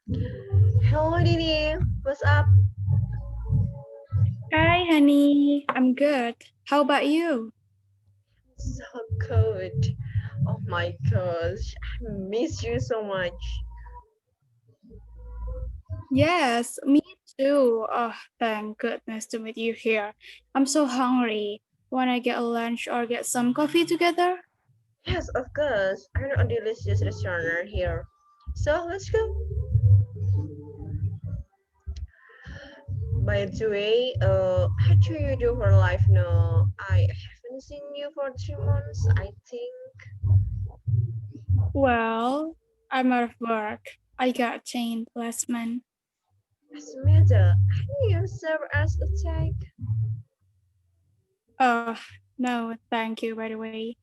Hello, DINI. What's up? Hi, honey. I'm good. How about you? So good. Oh my gosh, I miss you so much. Yes, me too. Oh, thank goodness to meet you here. I'm so hungry. Wanna get a lunch or get some coffee together? Yes, of course. I know a delicious restaurant here. So let's go. By the way, how do you do for life now? I haven't seen you for 3 months, I think. Well, I'm out of work. I got chained last month. As a matter, can you serve as a tag? Oh, no, thank you, by the way.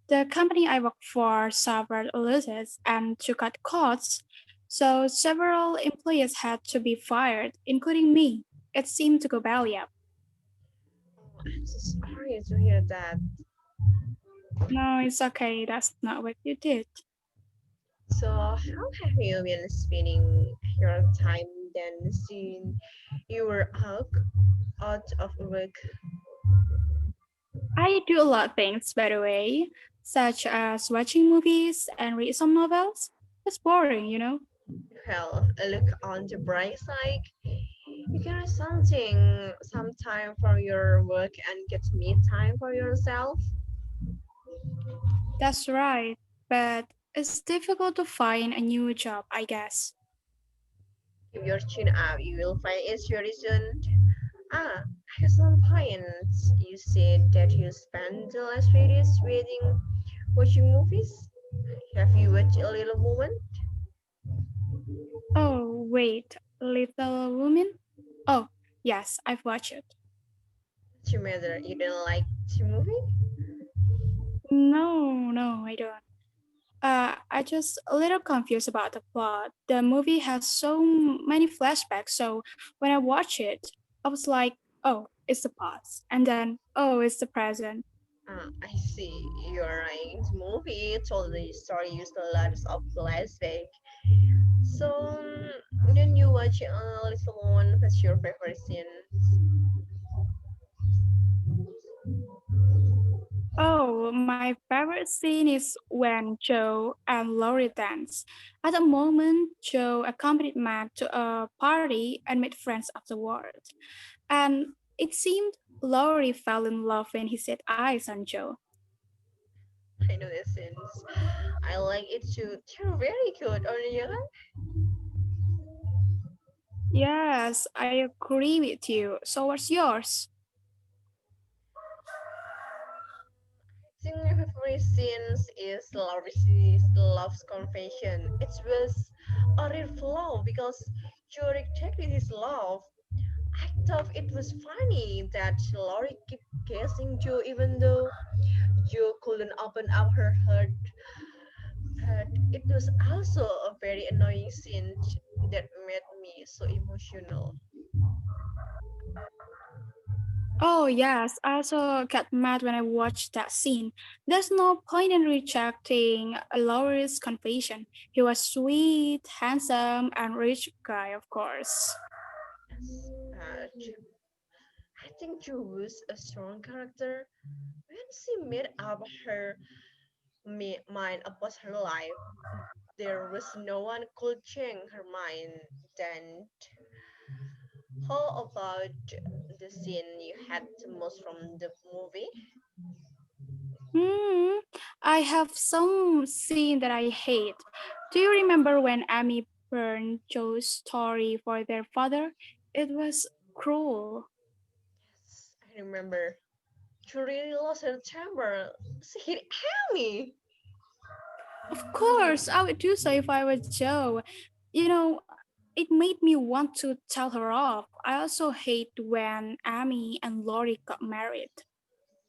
The company I work for suffered losses and to cut costs, so several employees had to be fired, including me. It seemed to go belly up. Oh, I'm so sorry to hear that. No, it's okay. That's not what you did. So, how have you been spending your time then since you were out of work? I do a lot of things, by the way, such as watching movies and read some novels. It's boring, you know? Well, look on the bright side. You can have something, some time for your work and get me time for yourself. That's right. But it's difficult to find a new job, I guess. If your chin up, you will find it very soon. Ah, I have some points. You said that you spent the last few days waiting, watching movies. Have you watched A Little Woman? Oh, wait. Little Woman? Oh, yes, I've watched it. What's your matter? You didn't like the movie? No, I don't. I just a little confused about the plot. The movie has so many flashbacks, so when I watch it, I was like, oh, it's the past, and then oh, it's the present. I see. You're right. The movie told the story used a lot of flashback. So, then you watch Little One, what's your favorite scene? Oh, my favorite scene is when Joe and Laurie dance. At the moment, Joe accompanied Matt to a party and made friends afterward. And it seemed Laurie fell in love when he set eyes on Joe. I know the scenes. I like it too. They're very good, aren't you? Yes, I agree with you. So what's yours? I think my favorite scenes is Laurie's love's confession. It was a real flaw because Joe rejected his love. I thought it was funny that Laurie kept guessing Joe even though Joe couldn't open up her heart. But it was also a very annoying scene that made me so emotional. Oh, yes. I also got mad when I watched that scene. There's no point in rejecting Laurie's confession. He was sweet, handsome, and rich guy, of course. Yes, but I think Joe was a strong character. When she made up her mind about her life, there was no one could change her mind. Then, how about the scene you had the most from the movie? Hmm. I have some scene that I hate. Do you remember when Amy burned Joe's story for their father? It was cruel. Yes, I remember. She really lost her temper. She hit Amy. Of course, I would do so if I was Joe. You know, it made me want to tell her off. I also hate when Amy and Laurie got married.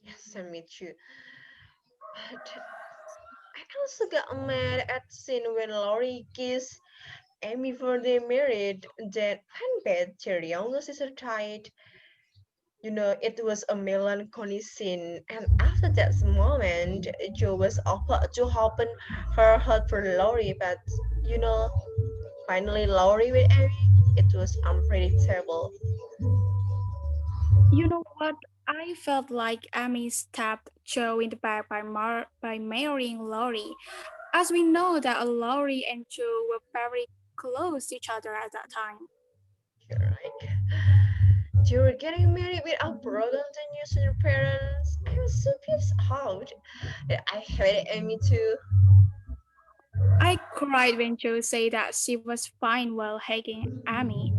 Yes, I meet you. But I also got mad at scene when Laurie kissed Amy before they married. Then when Beth, their younger sister, died, it was a melancholy scene. And after that moment, Jo was offered to open her heart for Laurie, but you know, Finally, Laurie with Amy. It was unpredictable. You know what? I felt like Amy stabbed Joe in the back by marrying Laurie, as we know that Laurie and Joe were very close to each other at that time. You're like, you were getting married without brothers and news to your parents. I was so pissed out. I hated Amy too. I cried when Joe said that she was fine while hugging Amy.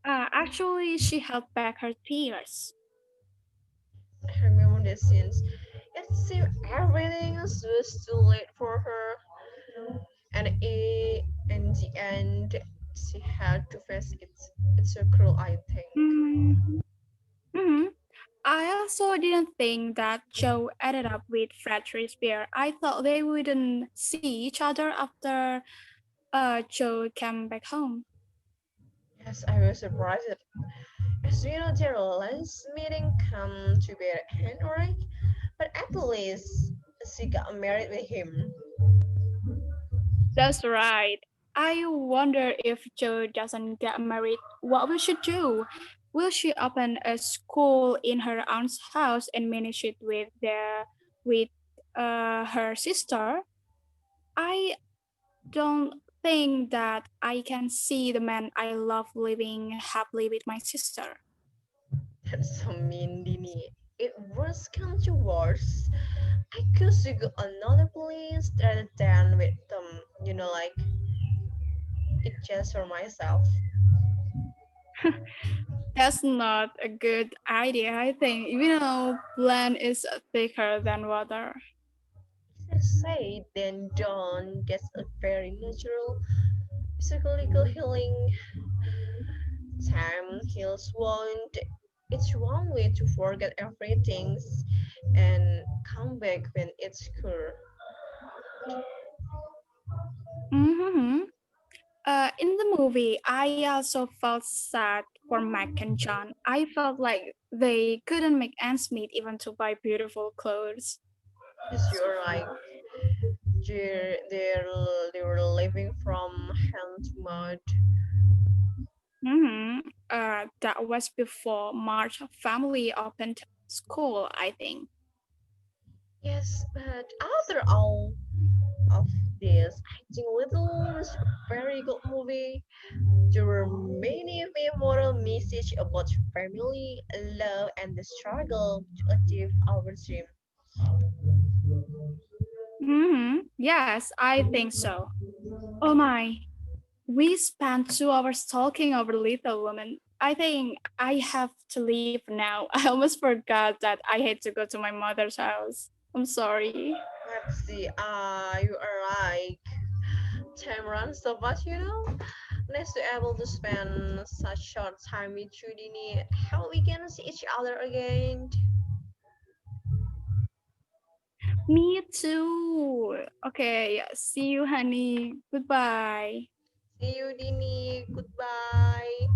Actually, she held back her tears. I remember the scenes. It seemed everything was too late for her, and in the end, she had to face it. It's so cruel, I think. Mm, mhm. I also didn't think that Joe ended up with Frederick's bear. I thought they wouldn't see each other after Joe came back home. Yes, I was surprised. As you know, their last meeting come to be Henrik, but at least she got married with him. That's right. I wonder if Joe doesn't get married, what will she do? Will she open a school in her aunt's house and manage it with her sister? I don't think that I can see the man I love living happily with my sister. That's so mean, Dini. It worse come to worse. I could go another place rather than with them. Like it just for myself. That's not a good idea, I think. Land is thicker than water. Just say then done. That's a very natural psychological healing. Time heals wound. It's one way to forget everything and come back when it's cured. Mm-hmm. In the movie, I also felt sad for Mac and John. I felt like they couldn't make ends meet even to buy beautiful clothes. Yes, you're like they're they were living from hand to mouth. Mm-hmm. That was before March family opened school, I think. Yes, but after all of this, I think Little was a very good movie. There were many moral message about family, love, and the struggle to achieve our dream. Mm-hmm. Yes, I think so. Oh my, we spent 2 hours talking over Little Woman. I think I have to leave now. I almost forgot that I had to go to my mother's house. I'm sorry. Let's see, you are like time runs so fast, Nice to able to spend such short time with you, Dini. How we can see each other again. Me too. Okay, see you, honey. Goodbye. See you, Dini. Goodbye.